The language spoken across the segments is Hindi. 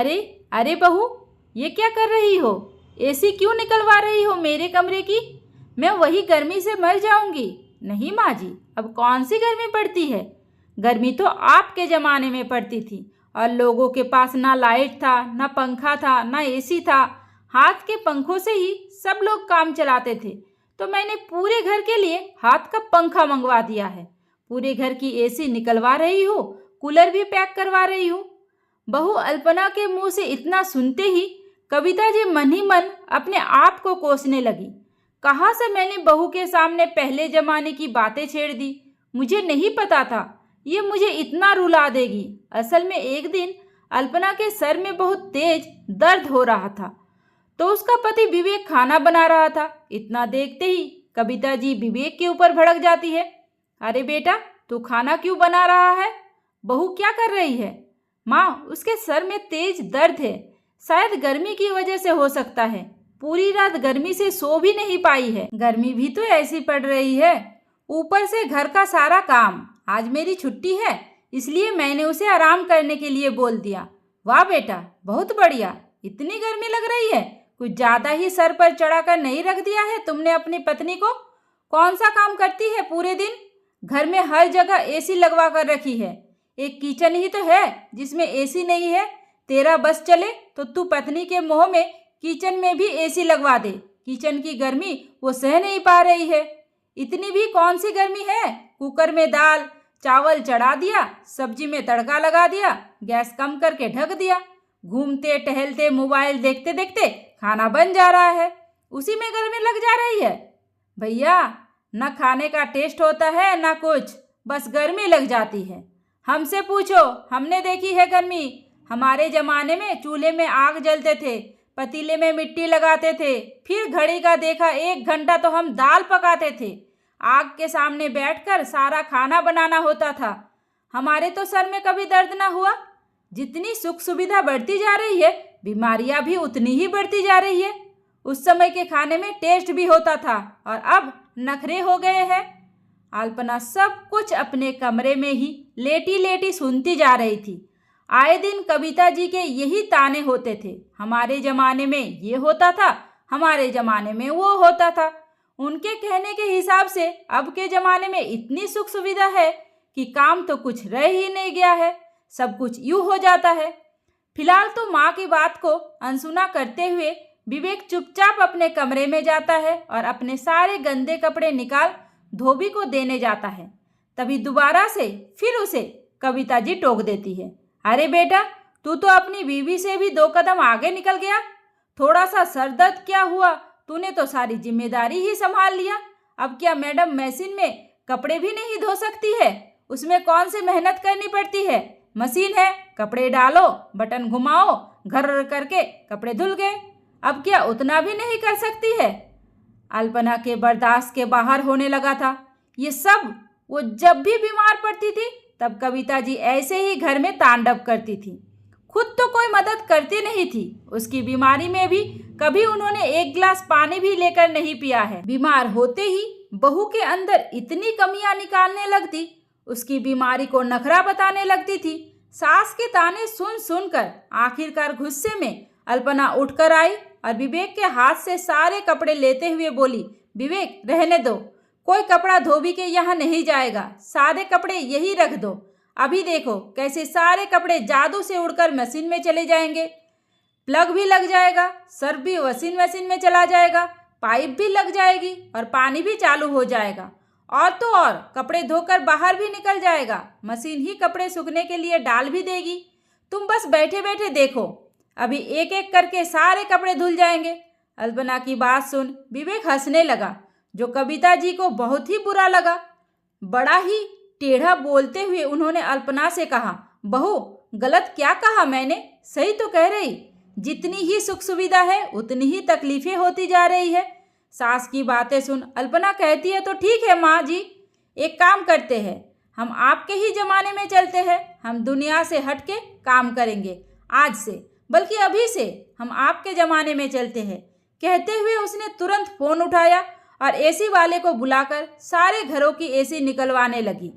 अरे अरे बहू, ये क्या कर रही हो? एसी क्यों निकलवा रही हो मेरे कमरे की? मैं वही गर्मी से मर जाऊंगी। नहीं माँ जी, अब कौन सी गर्मी पड़ती है? गर्मी तो आपके ज़माने में पड़ती थी और लोगों के पास ना लाइट था, ना पंखा था, ना एसी था। हाथ के पंखों से ही सब लोग काम चलाते थे। तो मैंने पूरे घर के लिए हाथ का पंखा मंगवा दिया है। पूरे घर की एसी निकलवा रही हूँ, कूलर भी पैक करवा रही हूँ। बहू अल्पना के मुंह से इतना सुनते ही कविता जी मन ही मन अपने आप को कोसने लगी। कहाँ से मैंने बहू के सामने पहले जमाने की बातें छेड़ दी? मुझे नहीं पता था ये मुझे इतना रुला देगी। असल में एक दिन अल्पना के सर में बहुत तेज दर्द हो रहा था, तो उसका पति विवेक खाना बना रहा था। इतना देखते ही कविता जी विवेक के ऊपर भड़क जाती है। अरे बेटा, तू खाना क्यों बना रहा है? बहू क्या कर रही है? माँ, उसके सर में तेज दर्द है, शायद गर्मी की वजह से हो सकता है। पूरी रात गर्मी से सो भी नहीं पाई है। गर्मी भी तो ऐसी पड़ रही है, ऊपर से घर का सारा काम। आज मेरी छुट्टी है, इसलिए मैंने उसे आराम करने के लिए बोल दिया। वाह बेटा, बहुत बढ़िया। इतनी गर्मी लग रही है, कुछ ज़्यादा ही सर पर चढ़ाकर नहीं रख दिया है तुमने अपनी पत्नी को? कौन सा काम करती है पूरे दिन? घर में हर जगह एसी लगवा कर रखी है, एक किचन ही तो है जिसमें एसी नहीं है। तेरा बस चले तो तू पत्नी के मोह में किचन में भी एसी लगवा दे। किचन की गर्मी वो सह नहीं पा रही है। इतनी भी कौन सी गर्मी है? कुकर में दाल चावल चढ़ा दिया, सब्जी में तड़का लगा दिया, गैस कम करके ढक दिया। घूमते टहलते मोबाइल देखते देखते खाना बन जा रहा है, उसी में गर्मी लग जा रही है। भैया, न खाने का टेस्ट होता है न कुछ, बस गर्मी लग जाती है। हमसे पूछो, हमने देखी है गर्मी। हमारे ज़माने में चूल्हे में आग जलते थे, पतीले में मिट्टी लगाते थे, फिर घड़ी का देखा 1 घंटा तो हम दाल पकाते थे। आग के सामने बैठकर सारा खाना बनाना होता था। हमारे तो सर में कभी दर्द ना हुआ। जितनी सुख सुविधा बढ़ती जा रही है, बीमारियां भी उतनी ही बढ़ती जा रही है। उस समय के खाने में टेस्ट भी होता था और अब नखरे हो गए हैं। अल्पना सब कुछ अपने कमरे में ही लेटी लेटी सुनती जा रही थी। आए दिन कविता जी के यही ताने होते थे। हमारे ज़माने में ये होता था, हमारे ज़माने में वो होता था। उनके कहने के हिसाब से अब के ज़माने में इतनी सुख सुविधा है कि काम तो कुछ रह ही नहीं गया है, सब कुछ यूँ हो जाता है। फिलहाल तो माँ की बात को अनसुना करते हुए विवेक चुपचाप अपने कमरे में जाता है और अपने सारे गंदे कपड़े निकाल धोबी को देने जाता है। तभी दोबारा से फिर उसे कविता जी टोक देती है। अरे बेटा, तू तो अपनी बीवी से भी 2 कदम आगे निकल गया। थोड़ा सा सर दर्द क्या हुआ, तूने तो सारी जिम्मेदारी ही संभाल लिया। अब क्या मैडम मशीन में कपड़े भी नहीं धो सकती है? उसमें कौन सी मेहनत करनी पड़ती है? मशीन है, कपड़े डालो, बटन घुमाओ, घर करके कपड़े धुल गए। अब क्या उतना भी नहीं कर सकती है? अल्पना के बर्दाश्त के बाहर होने लगा था ये सब। वो जब भी बीमार पड़ती थी तब कविता जी ऐसे ही घर में तांडव करती थी। खुद तो कोई मदद करती नहीं थी। उसकी बीमारी में भी कभी उन्होंने 1 गिलास पानी भी लेकर नहीं पिया है। बीमार होते ही बहू के अंदर इतनी कमियां निकालने लगती, उसकी बीमारी को नखरा बताने लगती थी। सास के ताने सुन सुनकर आखिरकार गुस्से में अल्पना उठकर आई और विवेक के हाथ से सारे कपड़े लेते हुए बोली, विवेक रहने दो, कोई कपड़ा धोबी के यहाँ नहीं जाएगा, सारे कपड़े यही रख दो। अभी देखो कैसे सारे कपड़े जादू से उड़कर मशीन में चले जाएंगे। प्लग भी लग जाएगा, सर्फ भी वॉशिंग मशीन में चला जाएगा, पाइप भी लग जाएगी और पानी भी चालू हो जाएगा। और तो और कपड़े धोकर बाहर भी निकल जाएगा, मशीन ही कपड़े सूखने के लिए डाल भी देगी। तुम बस बैठे बैठे देखो, अभी एक एक करके सारे कपड़े धुल जाएंगे। अल्पना की बात सुन विवेक हंसने लगा, जो कविता जी को बहुत ही बुरा लगा। बड़ा ही टेढ़ा बोलते हुए उन्होंने अल्पना से कहा, बहू गलत क्या कहा मैंने? सही तो कह रही, जितनी ही सुख सुविधा है उतनी ही तकलीफें होती जा रही है। सास की बातें सुन अल्पना कहती है, तो ठीक है माँ जी, एक काम करते हैं, हम आपके ही ज़माने में चलते हैं। हम दुनिया से हट के काम करेंगे आज से, बल्कि अभी से हम आपके ज़माने में चलते हैं। कहते हुए उसने तुरंत फ़ोन उठाया और एसी वाले को बुलाकर सारे घरों की एसी निकलवाने लगी।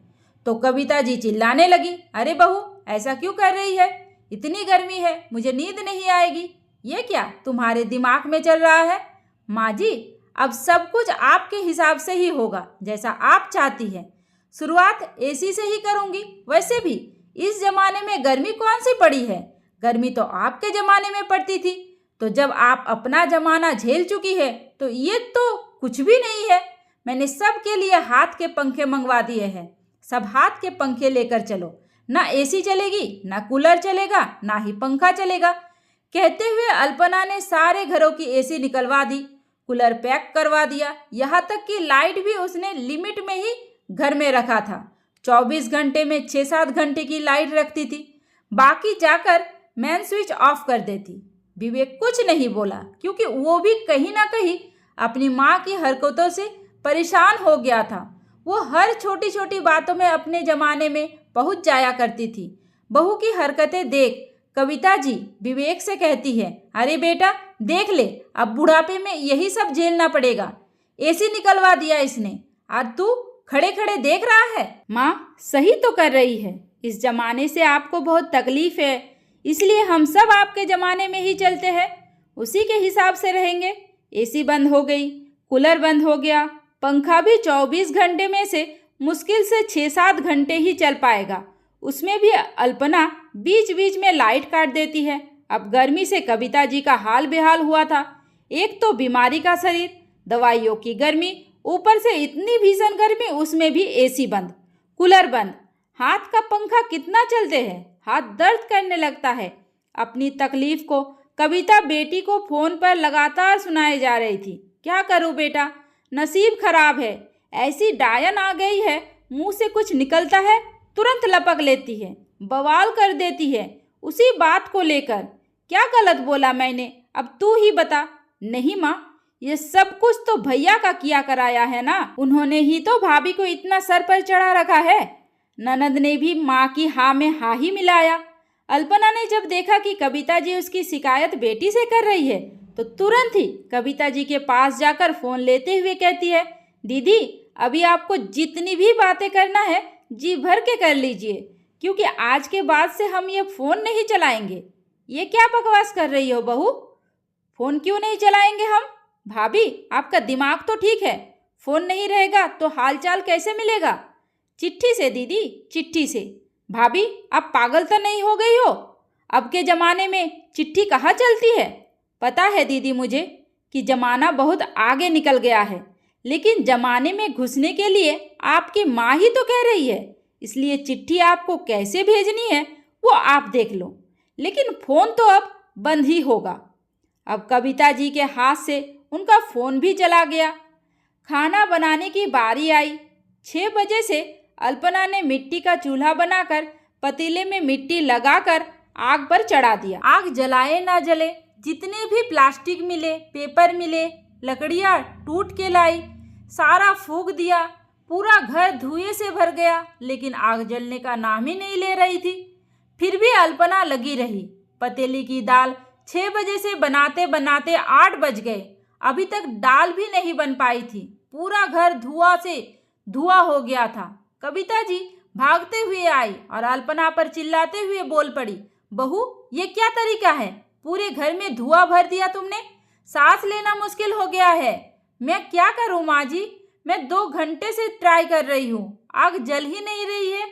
तो कविता जी चिल्लाने लगी, अरे बहू ऐसा क्यों कर रही है? इतनी गर्मी है, मुझे नींद नहीं आएगी। ये क्या तुम्हारे दिमाग में चल रहा है? माँ जी, अब सब कुछ आपके हिसाब से ही होगा, जैसा आप चाहती हैं। शुरुआत एसी से ही करूँगी। वैसे भी इस जमाने में गर्मी कौन सी पड़ी है? गर्मी तो आपके ज़माने में पड़ती थी। तो जब आप अपना ज़माना झेल चुकी है तो ये तो कुछ भी नहीं है। मैंने सबके लिए हाथ के पंखे मंगवा दिए हैं। सब हाथ के पंखे लेकर चलो। ना एसी चलेगी, ना कूलर चलेगा, ना ही पंखा चलेगा। कहते हुए अल्पना ने सारे घरों की एसी निकलवा दी, कूलर पैक करवा दिया। यहाँ तक कि लाइट भी उसने लिमिट में ही घर में रखा था। 24 घंटे में 6-7 घंटे की लाइट रखती थी, बाकी जाकर मेन स्विच ऑफ कर देती। विवेक कुछ नहीं बोला, क्योंकि वो भी कहीं ना कहीं अपनी माँ की हरकतों से परेशान हो गया था। वो हर छोटी छोटी बातों में अपने ज़माने में पहुंच जाया करती थी। बहू की हरकतें देख कविता जी विवेक से कहती है, अरे बेटा देख ले, अब बुढ़ापे में यही सब झेलना पड़ेगा। एसी निकलवा दिया इसने और तू खड़े खड़े देख रहा है। माँ सही तो कर रही है। इस जमाने से आपको बहुत तकलीफ है, इसलिए हम सब आपके ज़माने में ही चलते हैं, उसी के हिसाब से रहेंगे। एसी बंद हो गई, कूलर बंद हो गया, पंखा भी 24 घंटे में से मुश्किल से 6-7 घंटे ही चल पाएगा। उसमें भी अल्पना बीच बीच में लाइट काट देती है। अब गर्मी से कविता जी का हाल बेहाल हुआ था। एक तो बीमारी का शरीर, दवाइयों की गर्मी, ऊपर से इतनी भीषण गर्मी, उसमें भी एसी बंद, कूलर बंद। हाथ का पंखा कितना चलते हैं, हाथ दर्द करने लगता है। अपनी तकलीफ को कविता बेटी को फ़ोन पर लगातार सुनाए जा रही थी। क्या करूँ बेटा, नसीब खराब है, ऐसी डायन आ गई है, मुंह से कुछ निकलता है तुरंत लपक लेती है, बवाल कर देती है उसी बात को लेकर। क्या गलत बोला मैंने, अब तू ही बता। नहीं माँ, ये सब कुछ तो भैया का किया कराया है ना, उन्होंने ही तो भाभी को इतना सर पर चढ़ा रखा है। ननद ने भी माँ की हाँ में हाँ ही मिलाया। अल्पना ने जब देखा कि कविता जी उसकी शिकायत बेटी से कर रही है तो तुरंत ही कविता जी के पास जाकर फ़ोन लेते हुए कहती है, दीदी अभी आपको जितनी भी बातें करना है जी भर के कर लीजिए, क्योंकि आज के बाद से हम ये फ़ोन नहीं चलाएंगे। ये क्या बकवास कर रही हो बहू, फ़ोन क्यों नहीं चलाएंगे हम? भाभी आपका दिमाग तो ठीक है, फ़ोन नहीं रहेगा तो हालचाल कैसे मिलेगा? चिट्ठी से दीदी, चिट्ठी से। भाभी आप पागल तो नहीं हो गई हो? अब के ज़माने में चिट्ठी कहाँ चलती है? पता है दीदी मुझे कि ज़माना बहुत आगे निकल गया है, लेकिन ज़माने में घुसने के लिए आपकी माँ ही तो कह रही है, इसलिए चिट्ठी आपको कैसे भेजनी है वो आप देख लो, लेकिन फ़ोन तो अब बंद ही होगा। अब कविता जी के हाथ से उनका फ़ोन भी चला गया। खाना बनाने की बारी आई। 6 बजे से अल्पना ने मिट्टी का चूल्हा बनाकर पतीले में मिट्टी लगाकर आग पर चढ़ा दिया। आग जलाए ना जले, जितने भी प्लास्टिक मिले, पेपर मिले, लकड़ियाँ टूट के लाई, सारा फूंक दिया। पूरा घर धुएं से भर गया, लेकिन आग जलने का नाम ही नहीं ले रही थी। फिर भी अल्पना लगी रही। पतीली की दाल 6 बजे से बनाते बनाते 8 बज गए, अभी तक दाल भी नहीं बन पाई थी। पूरा घर धुआं से धुआं हो गया था। कविता जी भागते हुए आई और अल्पना पर चिल्लाते हुए बोल पड़ी, बहू ये क्या तरीका है, पूरे घर में धुआं भर दिया तुमने, सांस लेना मुश्किल हो गया है। मैं क्या करूं माँ जी, मैं 2 घंटे से ट्राई कर रही हूँ, आग जल ही नहीं रही है,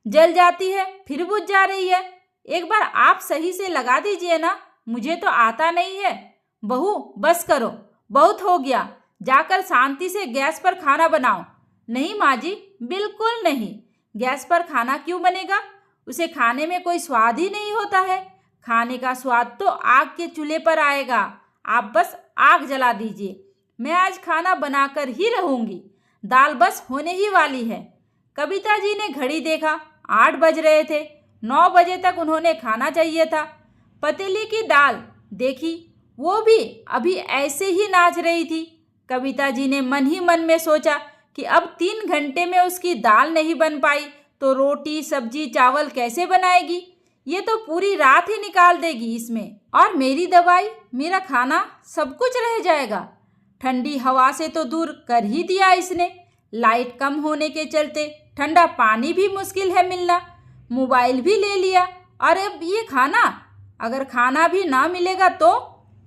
जल जाती है फिर बुझ जा रही है। एक बार आप सही से लगा दीजिए ना, मुझे तो आता नहीं है। बहू बस करो, बहुत हो गया, जाकर शांति से गैस पर खाना बनाओ। नहीं माँ जी, बिल्कुल नहीं, गैस पर खाना क्यों बनेगा, उसे खाने में कोई स्वाद ही नहीं होता है। खाने का स्वाद तो आग के चूल्हे पर आएगा, आप बस आग जला दीजिए। मैं आज खाना बनाकर ही रहूँगी, दाल बस होने ही वाली है। कविता जी ने घड़ी देखा, 8 बज रहे थे, 9 बजे तक उन्होंने खाना चाहिए था। पतीली की दाल देखी, वो भी अभी ऐसे ही नाच रही थी। कविता जी ने मन ही मन में सोचा कि अब 3 घंटे में उसकी दाल नहीं बन पाई तो रोटी सब्जी चावल कैसे बनाएगी, ये तो पूरी रात ही निकाल देगी इसमें। और मेरी दवाई, मेरा खाना, सब कुछ रह जाएगा। ठंडी हवा से तो दूर कर ही दिया इसने। लाइट कम होने के चलते ठंडा पानी भी मुश्किल है मिलना। मोबाइल भी ले लिया अरे अब ये खाना, अगर खाना भी ना मिलेगा तो?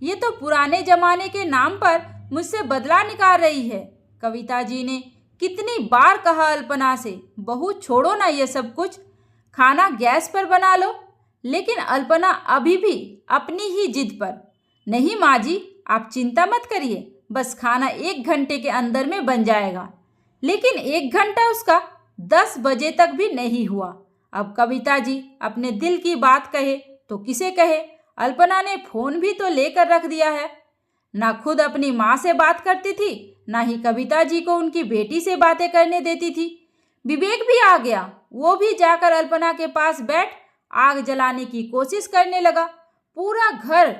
ये तो पुराने जमाने के नाम पर मुझसे बदला निकाल रही है। कविता जी ने कितनी बार कहा अल्पना से, बहू छोड़ो ना ये सब कुछ, खाना गैस पर बना लो। लेकिन अल्पना अभी भी अपनी ही जिद पर। नहीं माँ जी, आप चिंता मत करिए, बस खाना 1 घंटे के अंदर में बन जाएगा। लेकिन 1 घंटा उसका 10 बजे तक भी नहीं हुआ। अब कविता जी अपने दिल की बात कहे तो किसे कहे? अल्पना ने फोन भी तो लेकर रख दिया है। ना खुद अपनी माँ से बात करती थी, ना ही कविता जी को उनकी बेटी से बातें करने देती थी। विवेक भी आ गया, वो भी जाकर अल्पना के पास बैठ आग जलाने की कोशिश करने लगा। पूरा घर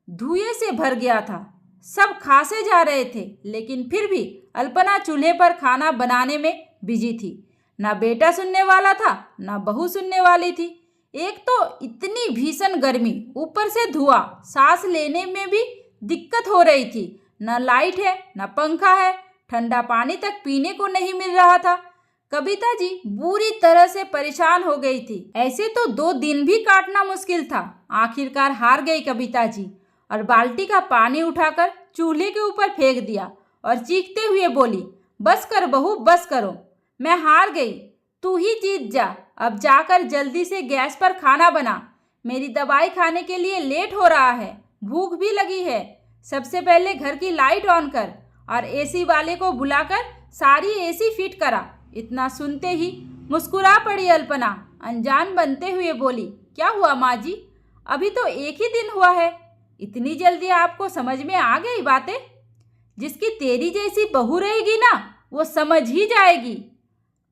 धुएं से भर गया था, सब खासे जा रहे थे, लेकिन फिर भी अल्पना चूल्हे पर खाना बनाने में बिजी थी। ना बेटा सुनने वाला था, ना बहू सुनने वाली थी। एक तो इतनी भीषण गर्मी, ऊपर से धुआं, सांस लेने में भी दिक्कत हो रही थी। न लाइट है, न पंखा है, ठंडा पानी तक पीने को नहीं मिल रहा था। कविता जी बुरी तरह से परेशान हो गई थी। ऐसे तो 2 दिन भी काटना मुश्किल था। आखिरकार हार गई कविता जी और बाल्टी का पानी उठाकर चूल्हे के ऊपर फेंक दिया और चीखते हुए बोली, बस कर बहू, बस करो, मैं हार गई, तू ही जीत जा। अब जाकर जल्दी से गैस पर खाना बना, मेरी दवाई खाने के लिए लेट हो रहा है, भूख भी लगी है। सबसे पहले घर की लाइट ऑन कर और एसी वाले को बुलाकर सारी एसी फिट करा। इतना सुनते ही मुस्कुरा पड़ी अल्पना, अनजान बनते हुए बोली, क्या हुआ माँ जी, अभी तो 1 ही दिन हुआ है, इतनी जल्दी आपको समझ में आ गई बातें? जिसकी तेरी जैसी बहू रहेगी ना, वो समझ ही जाएगी।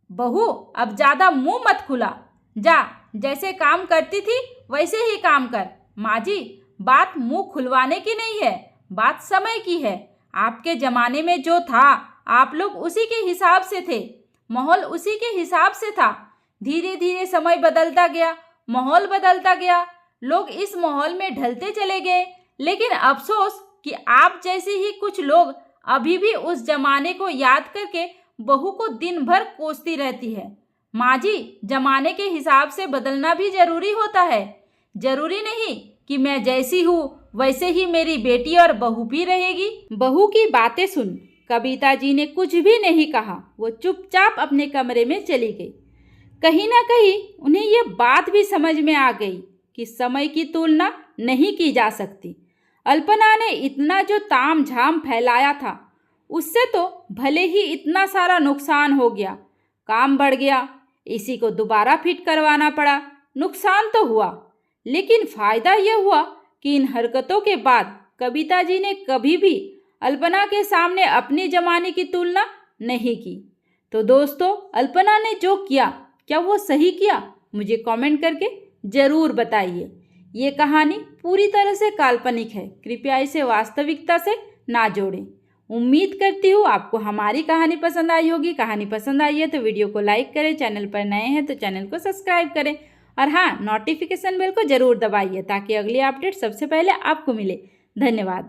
बहू अब ज़्यादा मुंह मत खुला, जा जैसे काम करती थी वैसे ही काम कर। माँ जी, बात मुंह खुलवाने की नहीं है, बात समय की है। आपके ज़माने में जो था, आप लोग उसी के हिसाब से थे, माहौल उसी के हिसाब से था। धीरे धीरे समय बदलता गया, माहौल बदलता गया, लोग इस माहौल में ढलते चले गए। लेकिन अफसोस कि आप जैसे ही कुछ लोग अभी भी उस जमाने को याद करके बहू को दिन भर कोसती रहती है। माँ जी, जमाने के हिसाब से बदलना भी जरूरी होता है। जरूरी नहीं कि मैं जैसी हूँ वैसे ही मेरी बेटी और बहू भी रहेगी। बहू की बातें सुन कविता जी ने कुछ भी नहीं कहा। वो चुपचाप अपने कमरे में चली गई। कहीं ना कहीं उन्हें ये बात भी समझ में आ गई कि समय की तुलना नहीं की जा सकती। अल्पना ने इतना जो ताम झाम फैलाया था, उससे तो भले ही इतना सारा नुकसान हो गया, काम बढ़ गया, इसी को दोबारा फिट करवाना पड़ा, नुकसान तो हुआ, लेकिन फ़ायदा यह हुआ कि इन हरकतों के बाद कविता जी ने कभी भी अल्पना के सामने अपने ज़माने की तुलना नहीं की। तो दोस्तों, अल्पना ने जो किया, क्या वो सही किया? मुझे कमेंट करके ज़रूर बताइए। ये कहानी पूरी तरह से काल्पनिक है, कृपया इसे वास्तविकता से ना जोड़ें। उम्मीद करती हूँ आपको हमारी कहानी पसंद आई होगी। कहानी पसंद आई है तो वीडियो को लाइक करें, चैनल पर नए हैं तो चैनल को सब्सक्राइब करें और हाँ, नोटिफिकेशन बेल को ज़रूर दबाइए ताकि अगली अपडेट सबसे पहले आपको मिले। धन्यवाद।